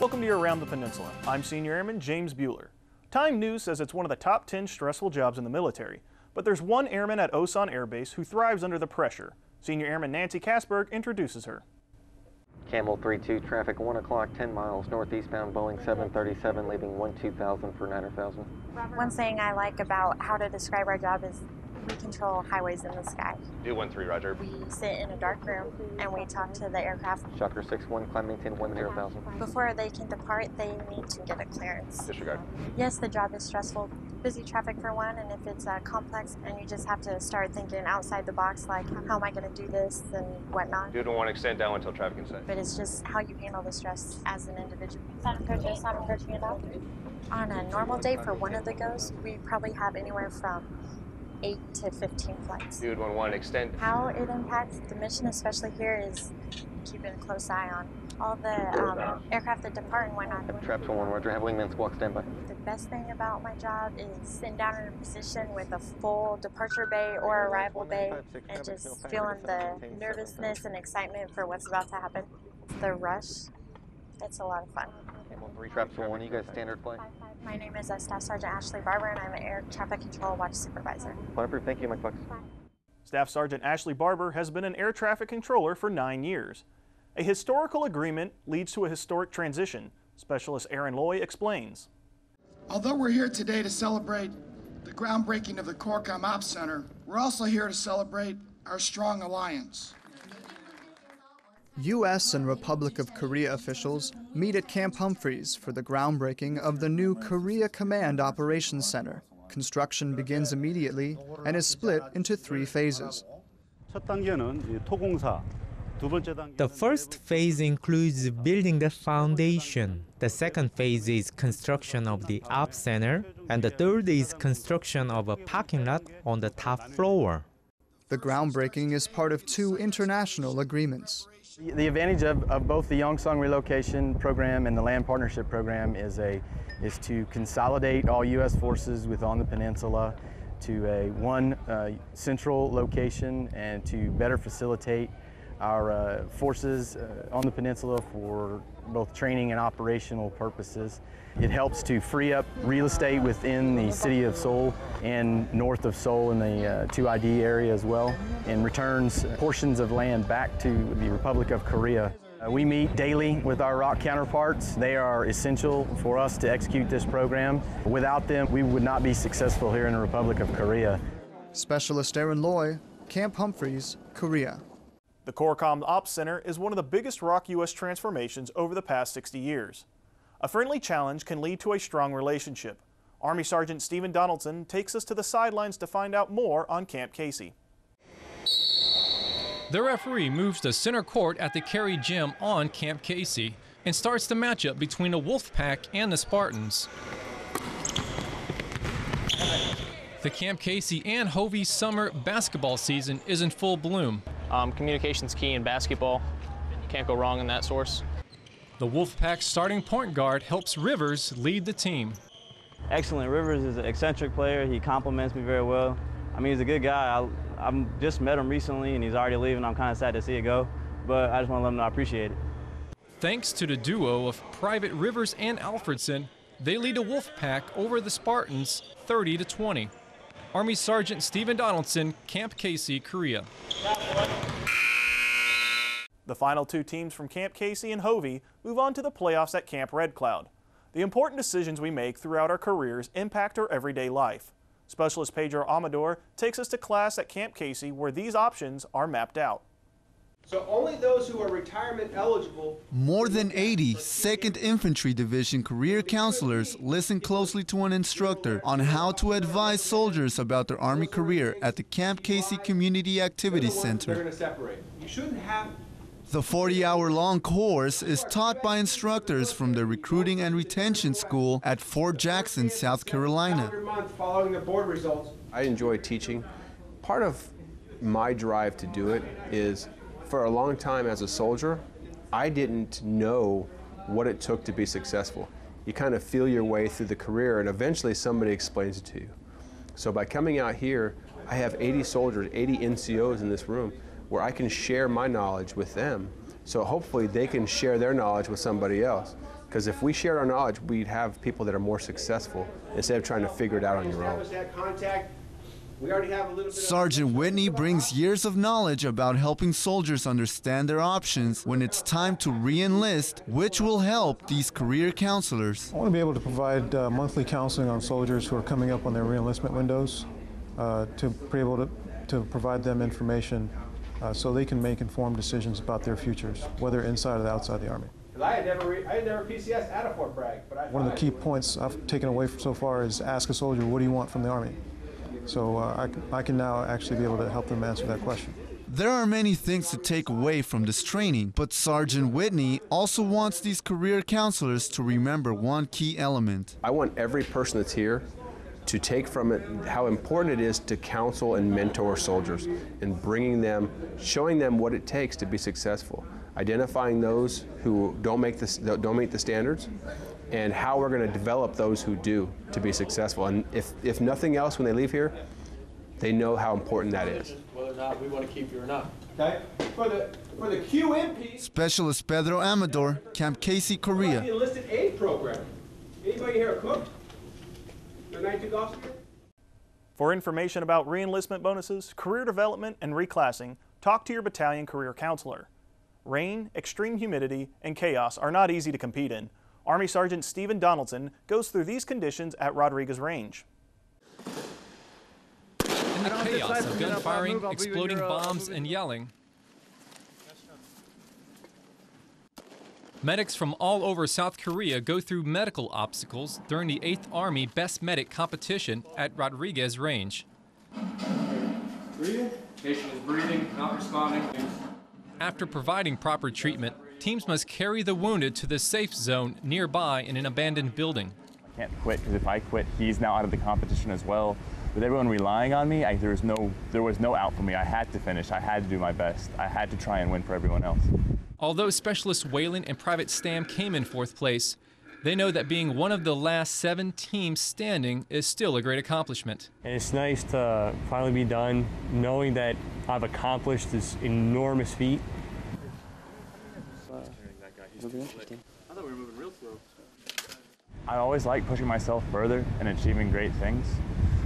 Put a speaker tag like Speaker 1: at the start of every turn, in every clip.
Speaker 1: Welcome to your Around the Peninsula. I'm Senior Airman James Bueller. Time News says it's one of the top 10 stressful jobs in the military, but there's one airman at Osan Air Base who thrives under the pressure. Senior Airman Nancy Kasberg introduces her.
Speaker 2: Campbell 32, traffic 1 o'clock, 10 miles northeastbound, Boeing 737, leaving 12,000 for 9,000.
Speaker 3: One thing I like about how to describe our job is we control highways in the sky.
Speaker 4: Do 13, roger.
Speaker 3: We sit in a dark room and we talk to the aircraft.
Speaker 2: Shocker 61, climb maintain 10,000.
Speaker 3: Before they can depart, they need to get a clearance.
Speaker 4: Disregard.
Speaker 3: Yes, the job is stressful. Busy traffic for one, and if it's complex and you just have to start thinking outside the box, like how am I going to do this and whatnot.
Speaker 4: Do 1, extend down until traffic in sight.
Speaker 3: But it's just how you handle the stress as an individual. Sound approaching about. On a normal day for one of the goes, we probably have anywhere from 8 to 15 flights.
Speaker 4: Do 1, extend.
Speaker 3: How it impacts the mission, especially here, is keeping a close eye on all the aircraft that depart and whatnot.
Speaker 2: Traps 1, roger. Have wingman squawk standby.
Speaker 3: The best thing about my job is sitting down in a position with a full departure bay or arrival bay and just feeling the nervousness and excitement for what's about to happen. The rush, it's a lot of fun.
Speaker 2: Campbell 3, traps 1, you guys standard flight.
Speaker 3: My name is Staff Sergeant Ashley Barber, and I'm an Air Traffic Control Watch Supervisor.
Speaker 2: Flight approved, thank you, Mike Fox.
Speaker 1: Staff Sergeant Ashley Barber has been an air traffic controller for 9 years. A historical agreement leads to a historic transition. Specialist Aaron Loy explains.
Speaker 5: Although we're here today to celebrate the groundbreaking of the KORCOM Operations Center, we're also here to celebrate our strong alliance.
Speaker 6: U.S. and Republic of Korea officials meet at Camp Humphreys for the groundbreaking of the new Korea Command Operations Center. Construction begins immediately and is split into 3 phases.
Speaker 7: The first phase includes building the foundation. The second phase is construction of the op center, and the third is construction of a parking lot on the top floor.
Speaker 6: The groundbreaking is part of 2 international agreements.
Speaker 8: The advantage of both the Yongsan Relocation Program and the Land Partnership Program is to consolidate all U.S. forces within the peninsula to one central location and to better facilitate our forces on the peninsula for both training and operational purposes. It helps to free up real estate within the city of Seoul and north of Seoul in the 2ID area as well, and returns portions of land back to the Republic of Korea. We meet daily with our ROC counterparts. They are essential for us to execute this program. Without them, we would not be successful here in the Republic of Korea.
Speaker 6: Specialist Aaron Loy, Camp Humphreys, Korea.
Speaker 1: The KORCOM Ops Center is one of the biggest ROC U.S. transformations over the past 60 years. A friendly challenge can lead to a strong relationship. Army Sergeant Stephen Donaldson takes us to the sidelines to find out more on Camp Casey.
Speaker 9: The referee moves to center court at the Kerry Gym on Camp Casey and starts the matchup between the Wolfpack and the Spartans. The Camp Casey and Hovey summer basketball season is in full bloom.
Speaker 10: Communication's key in basketball. Can't go wrong in that source.
Speaker 9: The Wolfpack starting point guard helps Rivers lead the team.
Speaker 11: Excellent. Rivers is an eccentric player. He compliments me very well. I mean, he's a good guy. I just met him recently, and he's already leaving. I'm kind of sad to see it go, but I just want to let him know I appreciate it.
Speaker 9: Thanks to the duo of Private Rivers and Alfredson, they lead the Wolfpack over the Spartans 30-20. Army Sergeant Stephen Donaldson, Camp Casey, Korea.
Speaker 1: The final 2 teams from Camp Casey and Hovey move on to the playoffs at Camp Red Cloud. The important decisions we make throughout our careers impact our everyday life. Specialist Pedro Amador takes us to class at Camp Casey where these options are mapped out.
Speaker 12: So only those who are retirement eligible.
Speaker 13: More than 80 2nd Infantry Division career counselors listen closely to an instructor on how to advise soldiers about their Army career at the Camp Casey Community Activity Center.
Speaker 12: They're going to separate. You shouldn't have.
Speaker 13: The 40-hour-long course is taught by instructors from the Recruiting and Retention School at Fort Jackson, South Carolina.
Speaker 12: Following the board results.
Speaker 14: I enjoy teaching. Part of my drive to do it is, for a long time as a soldier, I didn't know what it took to be successful. You kind of feel your way through the career, and eventually somebody explains it to you. So by coming out here, I have 80 soldiers, 80 NCOs in this room, where I can share my knowledge with them. So hopefully they can share their knowledge with somebody else. Because if we shared our knowledge, we'd have people that are more successful instead of trying to figure it out on your own.
Speaker 13: Sergeant Whitney brings years of knowledge about helping soldiers understand their options when it's time to re-enlist, which will help these career counselors.
Speaker 15: I want to be able to provide monthly counseling on soldiers who are coming up on their re-enlistment windows, to be able to provide them information so they can make informed decisions about their futures, whether inside or outside the Army.
Speaker 12: I had never PCS at a Fort Bragg, but
Speaker 15: one of the key points I've taken away so far is ask a soldier, what do you want from the Army? So I can now actually be able to help them answer that question.
Speaker 13: There are many things to take away from this training, but Sergeant Whitney also wants these career counselors to remember one key element.
Speaker 14: I want every person that's here to take from it how important it is to counsel and mentor soldiers and bringing them, showing them what it takes to be successful, identifying those who don't meet the standards, and how we're going to develop those who do to be successful. And if nothing else, when they leave here, they know how important that is.
Speaker 12: Whether or not we want to keep you or not. Okay? For the QMP.
Speaker 13: Specialist Pedro Amador, Camp Casey, Korea.
Speaker 12: The enlisted aid program. Anybody here a cook? A night to officer?
Speaker 1: For information about re-enlistment bonuses, career development, and reclassing, talk to your battalion career counselor. Rain, extreme humidity, and chaos are not easy to compete in. Army Sergeant Stephen Donaldson goes through these conditions at Rodriguez Range.
Speaker 9: In the chaos of gunfiring, exploding bombs, and yelling, medics from all over South Korea go through medical obstacles during the 8th Army Best Medic competition at Rodriguez Range.
Speaker 12: Breathing? Patient is breathing, not responding.
Speaker 9: After providing proper treatment, teams must carry the wounded to the safe zone nearby in an abandoned building.
Speaker 16: I can't quit, because if I quit, he's now out of the competition as well. With everyone relying on me, there was no out for me. I had to finish. I had to do my best. I had to try and win for everyone else.
Speaker 9: Although Specialist Whalen and Private Stam came in 4th place, they know that being one of the last 7 teams standing is still a great accomplishment.
Speaker 17: And it's nice to finally be done, knowing that I've accomplished this enormous feat.
Speaker 11: I thought we were moving real slow.
Speaker 16: I always like pushing myself further and achieving great things.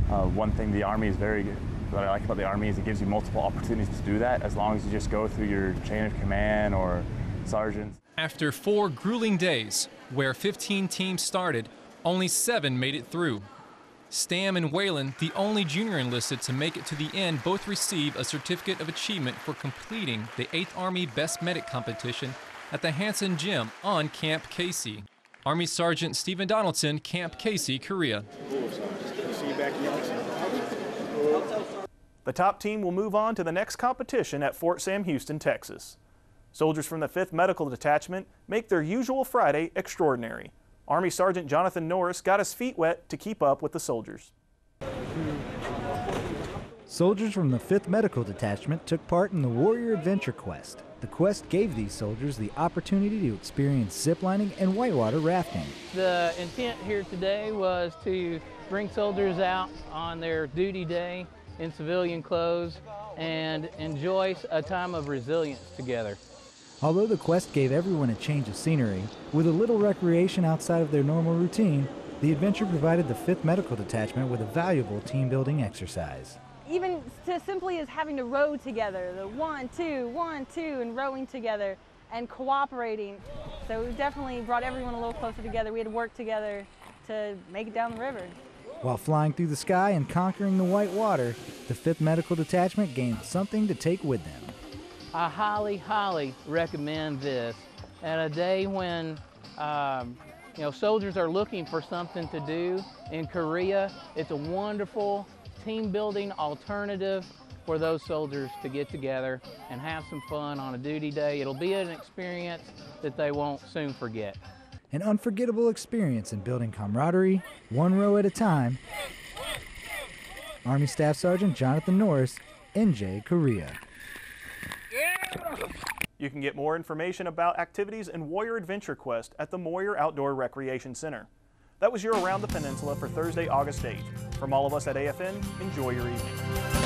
Speaker 16: One thing the Army is very good. What I like about the Army is it gives you multiple opportunities to do that as long as you just go through your chain of command or sergeants.
Speaker 9: After 4 grueling days, where 15 teams started, only 7 made it through. Stam and Whalen, the only junior enlisted to make it to the end, both receive a certificate of achievement for completing the 8th Army Best Medic competition at the Hansen Gym on Camp Casey. Army Sergeant Stephen Donaldson, Camp Casey, Korea.
Speaker 1: The top team will move on to the next competition at Fort Sam Houston, Texas. Soldiers from the 5th Medical Detachment make their usual Friday extraordinary. Army Sergeant Jonathan Norris got his feet wet to keep up with the soldiers.
Speaker 18: Soldiers from the 5th Medical Detachment took part in the Warrior Adventure Quest. The quest gave these soldiers the opportunity to experience ziplining and whitewater rafting.
Speaker 19: The intent here today was to bring soldiers out on their duty day in civilian clothes and enjoy a time of resilience together.
Speaker 18: Although the quest gave everyone a change of scenery, with a little recreation outside of their normal routine, the adventure provided the 5th Medical Detachment with a valuable team-building exercise.
Speaker 20: Even as simply as having to row together, the 1, 2, 1, 2, and rowing together and cooperating. So it definitely brought everyone a little closer together. We had to work together to make it down the river.
Speaker 18: While flying through the sky and conquering the white water, the 5th Medical Detachment gained something to take with them.
Speaker 19: I highly, highly recommend this. At a day when soldiers are looking for something to do in Korea, it's a wonderful team-building alternative for those soldiers to get together and have some fun on a duty day. It'll be an experience that they won't soon forget.
Speaker 18: An unforgettable experience in building camaraderie, one row at a time. Army Staff Sergeant Jonathan Norris, NJ, Korea.
Speaker 1: You can get more information about activities in Warrior Adventure Quest at the Moyer Outdoor Recreation Center. That was your Around the Peninsula for Thursday, August 8th. From all of us at AFN, enjoy your evening.